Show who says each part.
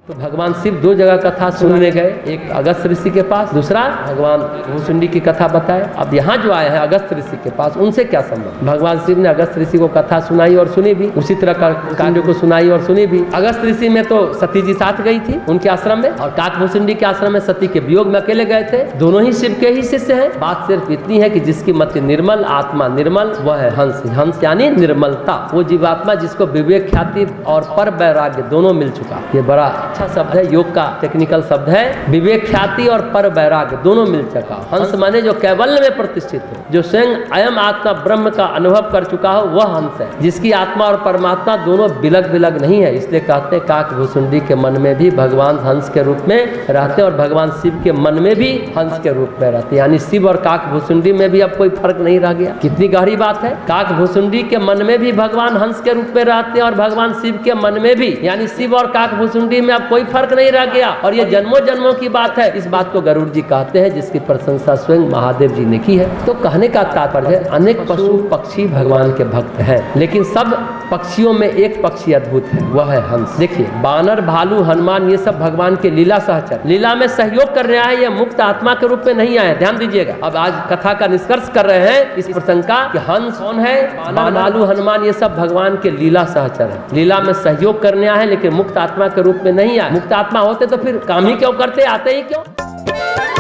Speaker 1: तो भगवान शिव दो जगह कथा सुनने गए, एक अगस्त ऋषि के पास, दूसरा भगवान भुसुंडी की कथा बताए। अब यहाँ जो आए हैं अगस्त ऋषि के पास, उनसे क्या संबंध? भगवान शिव ने अगस्त ऋषि को कथा सुनाई और सुनी भी, उसी तरह कांड को सुनाई और सुनी भी। अगस्त ऋषि में तो सती जी साथ गई थी उनके आश्रम में, और काकभूषुंडी के आश्रम में सती के वियोग में अकेले गए थे। दोनों ही शिव के ही शिष्य हैं। बात सिर्फ इतनी है कि जिसकी मति निर्मल, आत्मा निर्मल, वह है हंस। हंस यानी निर्मलता, वो जीवात्मा जिसको विवेक ख्याति और पर वैराग्य दोनों मिल चुका। ये बड़ा अच्छा शब्द है, योग का टेक्निकल शब्द है। विवेक ख्याति और पर वैराग्य दोनों मिल चुका। हंस माने जो कैवल्य में प्रतिष्ठित हो, जो स्वयं अयम आत्मा ब्रह्म का अनुभव कर चुका हो, वह हंस है। जिसकी आत्मा और परमात्मा दोनों बिलग बिलग नहीं है। इसलिए कहते हैं काकभूषुंडी के मन में भी भगवान हंस के रूप में रहते और भगवान शिव के मन में भी हंस के रूप में रहते। यानी शिव और काकभूषुंडी में भी अब कोई फर्क नहीं रह गया। कितनी गहरी बात है। काकभूषुंडी के मन में भी भगवान हंस के रूप में रहते और भगवान शिव के मन में भी, यानी शिव और काकभूषुंडी में अब कोई फर्क नहीं रह गया। और ये जन्मों जन्मों की बात है। इस बात को गरुड़ जी कहते हैं, जिसकी प्रशंसा स्वयं महादेव जी ने की है। तो कहने का तात्पर्य है, अनेक पशु पक्षी भगवान के भक्त हैं, लेकिन सब पक्षियों में एक पक्षी अद्भुत है, वह है हंस। देखिए, बानर, भालू, हनुमान, ये सब भगवान के लीला सहचर, लीला में सहयोग कर रहे हैं। ये मुक्त आत्मा के रूप में नहीं आए, ध्यान दीजिएगा। अब आज कथा का निष्कर्ष कर रहे हैं इस प्रसंग का कि हंस कौन है? बानर, भालू, हनुमान, ये सब भगवान के लीला सहचर है। लीला में सहयोग करने आए, लेकिन मुक्त आत्मा के रूप में नहीं आए। मुक्त आत्मा होते तो फिर काम ही क्यों करते, आते ही क्यों?